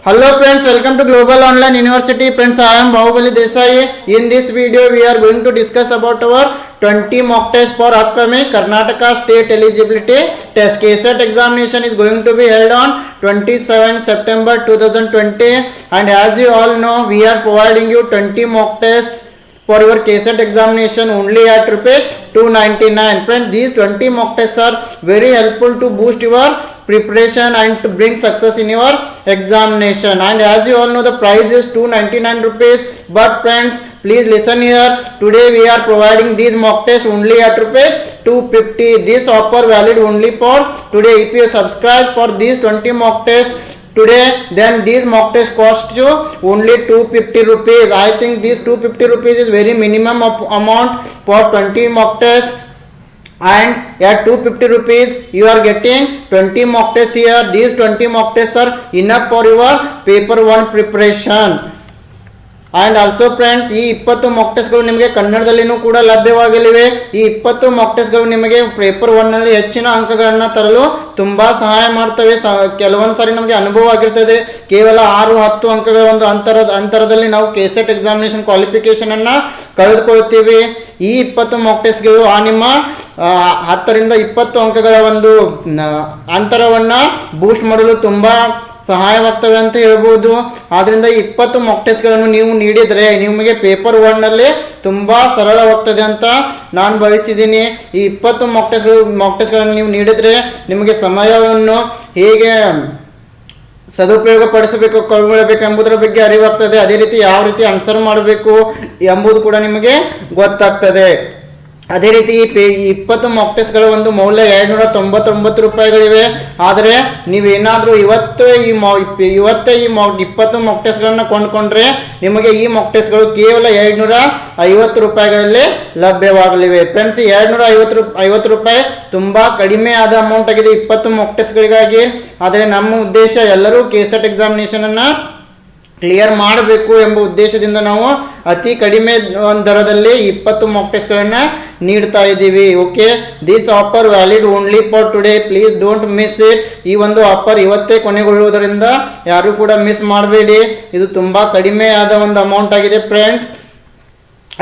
Hello friends, welcome to Global Online University. Friends, I am Bahubali Desai. In this video, we are going to discuss about our 20 mock tests for upcoming Karnataka State Eligibility Test. KSET examination is going to be held on 27 September 2020. And as you all know, we are providing you 20 mock tests for your KSET examination only at rupees 299. Friends, these 20 mock tests are very helpful to boost your preparation and to bring success in your examination. And as you all know, the price is 299 rupees. But friends, please listen here. Today we are providing these mock tests only at rupees 250. This offer valid only for today. If you subscribe for these 20 mock tests today, then these mock tests cost you only 250 rupees. I think this 250 rupees is very minimum amount for 20 mock tests. And at 250 rupees you are getting 20 mock tests here. These 20 mock tests are enough for your paper 1 preparation. And also friends, ಈ 20 Mach ಟೆಸ್ಟ್ಗಳು ನಿಮಗೆ ಕನ್ನಡದಲ್ಲಿನೂ ಕೂಡ ಲಭ್ಯವಾಗಲಿವೆ. ಈ 20 Mach ಟೆಸ್ಟ್ಗಳು ನಿಮಗೆ paper 1 ನಲ್ಲಿ ಹೆಚ್ಚಿನ ಅಂಕಗಳನ್ನು ತರಲು ತುಂಬಾ ಸಹಾಯ ಮಾಡ್ತವೆ. ಕೆಲವೊಂದು ಸಾರಿ ನಮಗೆ ಅನುಭವ ಆಗಿರ್ತದೆ, ಕೇವಲ 6-10 ಅಂಕಗಳ ಒಂದು ಅಂತರದಲ್ಲಿ ನಾವು ಕೆಸೆಟ್ ಎಕ್ಸಾಮಿನೇಷನ್ ಕ್ವಾಲಿಫಿಕೇಶನ್ ಅನ್ನ ಕಳೆದುಕೊಳ್ಳುತ್ತೀವಿ. ಈ 20 ಮಾಕ್ ಟೆಸ್ಟ್ಗಳು ಆ ನಿಮ್ಮ 10 ರಿಂದ 20 ಅಂಕಗಳ ಒಂದು ಅಂತರವನ್ನ ಬೂಸ್ಟ್ ಮಾಡಲು ತುಂಬಾ ಸಹಾಯವಾಗ್ತವೆ ಅಂತ ಹೇಳ್ಬೋದು. ಆದ್ರಿಂದ 20 ಮಾಕ್ ಟೆಸ್ಟ್ಗಳನ್ನು ನೀವು ನೀಡಿದರೆ ನಿಮಗೆ ಪೇಪರ್ 1 ನಲ್ಲಿ ತುಂಬಾ ಸರಳವಾಗ್ತದೆ ಅಂತ ನಾನು ಭಾವಿಸಿದ್ದೀನಿ. ಈ 20 ಮಾಕ್ ಟೆಸ್ಟ್ಗಳನ್ನು ನೀವು ನೀಡಿದ್ರೆ ನಿಮಗೆ ಸಮಯವನ್ನು ಹೇಗೆ ಸದುಪಯೋಗ ಪಡಿಸಬೇಕು ಎಂಬುದರ ಬಗ್ಗೆ ಅರಿವಾಗ್ತದೆ. ಅದೇ ರೀತಿ ಯಾವ ರೀತಿ ಆನ್ಸರ್ ಮಾಡಬೇಕು ಎಂಬುದು ಕೂಡ ನಿಮಗೆ ಗೊತ್ತಾಗ್ತದೆ. ಅದೇ ರೀತಿ 20 ಮಾಕ್ ಟೆಸ್ಟ್ಗಳ ಒಂದು ಮೌಲ್ಯ 299 ರೂಪಾಯಿಗಳಿವೆ. ಆದರೆ ನೀವೇನಾದ್ರೂ ಇವತ್ತೇ ಈ 20 ಮಾಕ್ ಟೆಸ್ಟ್ಗಳನ್ನ ಕೊಂಡ್ಕೊಂಡ್ರೆ ನಿಮಗೆ ಈ ಮಾಕ್ ಟೆಸ್ಟ್ಗಳು ಕೇವಲ 250 ರೂಪಾಯಿಗಳಲ್ಲಿ ಲಭ್ಯವಾಗಲಿವೆ. ಫ್ರೆಂಡ್ಸ್, 250 ರೂಪಾಯಿ ತುಂಬಾ ಕಡಿಮೆ ಆದ ಅಮೌಂಟ್ ಆಗಿದೆ 20 ಮಾಕ್ ಟೆಸ್ಟ್ಗಳಿಗಾಗಿ. ಆದರೆ ನಮ್ಮ ಉದ್ದೇಶ ಎಲ್ಲರೂ ಕೆಸೆಟ್ ಎಕ್ಸಾಮಿನೇಷನ್ ಅನ್ನ ಕ್ಲಿಯರ್ ಮಾಡಬೇಕು ಎಂಬ ಉದ್ದೇಶದಿಂದ ನಾವು ಅತಿ ಕಡಿಮೆ ದರದಲ್ಲಿ 20 ಮಾಕ್ ಟೆಸ್ಟ್ಗಳನ್ನ ನೀಡ್ತಾ ಇದ್ದೀವಿ. Okay, this offer valid only for today. Please don't miss it. ಈ ಒಂದು ಆಫರ್ ಇವತ್ತೇ ಕೊನೆಗೊಳ್ಳುವುದರಿಂದ ಯಾರು ಕೂಡ ಮಿಸ್ ಮಾಡಬೇಡಿ. ಇದು ತುಂಬಾ ಕಡಿಮೆ ಆದ ಒಂದು ಅಮೌಂಟ್ ಆಗಿದೆ friends.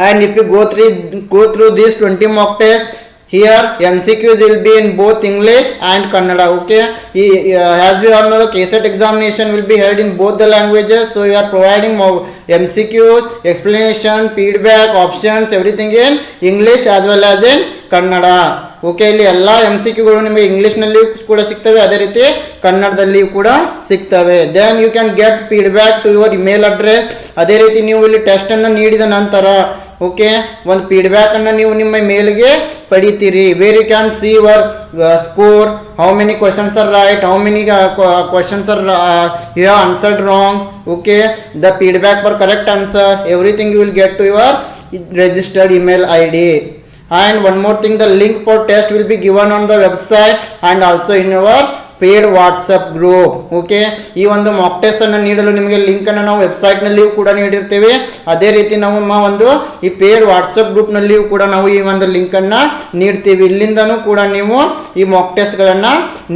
And if you go through these 20 mock tests, here MCQs will be in both English and Kannada. Okay, as we all know, the KSET examination will be held in both the languages, so we are providing more MCQs, explanation, feedback, options, everything in English as well as in Kannada. Okay, ಇಲ್ಲಿ ಎಲ್ಲ MCQಗಳು ನಿಮಗೆ ಇಂಗ್ಲಿಷ್ನಲ್ಲಿ ಕೂಡ ಸಿಗ್ತವೆ, ಅದೇ ರೀತಿ ಕನ್ನಡದಲ್ಲಿ ಕೂಡ ಸಿಗ್ತವೆ. Then you can get feedback to your email address. ಅದೇ ರೀತಿ ನೀವು ಇಲ್ಲಿ ಟೆಸ್ಟ್ ಅನ್ನು ನೀಡಿದ ನಂತರ ಓಕೆ ಒಂದು ಫೀಡ್ಬ್ಯಾಕ್ ಅನ್ನು ನೀವು ನಿಮ್ಮ ಮೇಲ್ಗೆ ಪಡಿತೀರಿ. Where you can see your score, how many questions are right, how many questions are you have answered wrong. Okay, the feedback for correct answer, everything you will get to your registered email ID. And one more thing, the link for test will be given on the website and also in your paid WhatsApp group. Okay, ಈ ಒಂದು mock test ಅನ್ನು ನೀಡಲು ನಿಮಗೆ link ಅನ್ನು ನಾವು website ನಲ್ಲಿಯೂ ಕೂಡ ನೀಡಿರ್ತೇವೆ. ಅದೇ ರೀತಿ ನಮ್ಮ ಒಂದು ಈ ಪೇಡ್ ವಾಟ್ಸಪ್ ಗ್ರೂಪ್ ನಲ್ಲಿಯೂ ಕೂಡ ನಾವು ಈ ಒಂದು ಲಿಂಕ್ ಅನ್ನ ನೀಡ್ತೀವಿ. ಇಲ್ಲಿಂದನೂ ಕೂಡ ನೀವು ಈ ಮಾಕ್ ಟೆಸ್ಟ್ ಗಳನ್ನ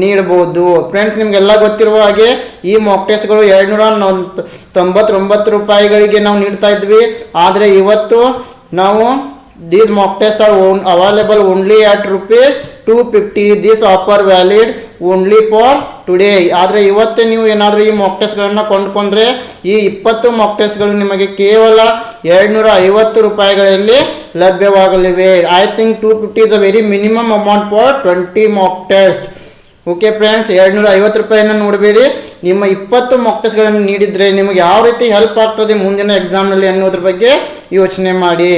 ನೀಡಬಹುದು. ಫ್ರೆಂಡ್ಸ್, ನಿಮ್ಗೆಲ್ಲ ಗೊತ್ತಿರುವ ಹಾಗೆ ಈ ಮಾಕ್ ಟೆಸ್ಟ್ ಗಳು 299 ರೂಪಾಯಿಗಳಿಗೆ ನಾವು ನೀಡ್ತಾ ಇದ್ವಿ. ಆದ್ರೆ ಇವತ್ತು ನಾವು these mock tests are available only at rupees 250. this offer valid only for today. ಆದರೆ ಇವತ್ತೇ ನೀವು ಏನಾದರೂ ಈ ಮಾಕ್ ಟೆಸ್ಟ್ಗಳನ್ನ ಕೊಂಡ್ಕೊಂಡ್ರೆ ಈ 20 ಮಾಕ್ ಟೆಸ್ಟ್ಗಳು ನಿಮಗೆ ಕೇವಲ 250 ರೂಪಾಯಿಗಳಲ್ಲಿ ಲಭ್ಯವಾಗಲಿವೆ. I think 250 is a very minimum amount for 20 mock test. Okay friends, 250 ರೂಪಾಯಿನ ನೋಡಬೇಡಿ. ನಿಮ್ಮ 20 ಮಾಕ್ ಟೆಸ್ಟ್ಗಳನ್ನು ನೀಡಿದ್ರೆ ನಿಮಗೆ ಯಾವ ರೀತಿ ಹೆಲ್ಪ್ ಆಗ್ತದೆ ಮುಂದಿನ ಎಕ್ಸಾಮ್ನಲ್ಲಿ ಅನ್ನೋದ್ರ ಬಗ್ಗೆ ಯೋಚನೆ ಮಾಡಿ.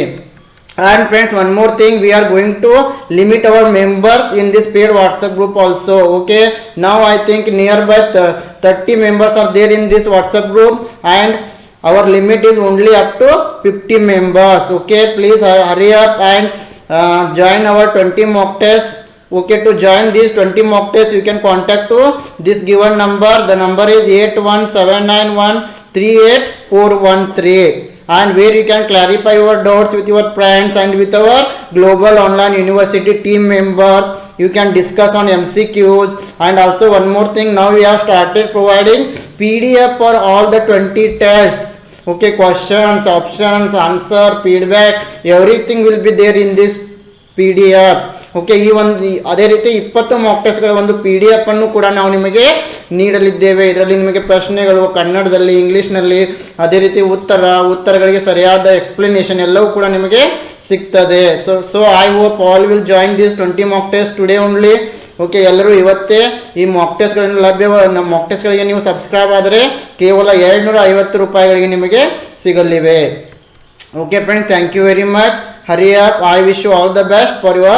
And friends, one more thing, we are going to limit our members in this paid WhatsApp group also. Okay, now I think nearby 30 members are there in this WhatsApp group and our limit is only up to 50 members. Okay, please hurry up and join our 20 mock tests. Okay, to join these 20 mock tests you can contact to this given number. The number is 8179138413. And where you can clarify your doubts with your friends and with our Global Online University team members. you can discuss on MCQs. And also one more thing, now we have started providing PDF for all the 20 tests. Okay, questions, options, answer, feedback, everything will be there in this PDF. Okay, ಈ ಒಂದು ಅದೇ ರೀತಿ 20 Mach ಟೆಸ್ಟ್ಗಳ ಒಂದು PDF ಅನ್ನು ಕೂಡ ನಾವು ನಿಮಗೆ ನೀಡಲಿದ್ದೇವೆ. ಇದರಲ್ಲಿ ನಿಮಗೆ ಪ್ರಶ್ನೆಗಳು ಕನ್ನಡದಲ್ಲಿ, ಇಂಗ್ಲಿಷ್ನಲ್ಲಿ, ಅದೇ ರೀತಿ ಉತ್ತರಗಳಿಗೆ ಸರಿಯಾದ ಎಕ್ಸ್ಪ್ಲನೇಷನ್ ಎಲ್ಲವೂ ಕೂಡ ನಿಮಗೆ ಸಿಗ್ತದೆ. So I hope all will join this 20 mock test today only. Okay, ಎಲ್ಲರೂ ಇವತ್ತೇ ಈ ಮಾಕ್ ಟೆಸ್ಟ್ಗಳನ್ನು ನಮ್ಮ ಮಾಕ್ ಟೆಸ್ಟ್ಗಳಿಗೆ ನೀವು ಸಬ್ಸ್ಕ್ರೈಬ್ ಆದರೆ ಕೇವಲ 250 ರೂಪಾಯಿಗಳಿಗೆ ನಿಮಗೆ ಸಿಗಲಿವೆ. Okay friends, thank you very much. Hurry up. I wish you all the best for your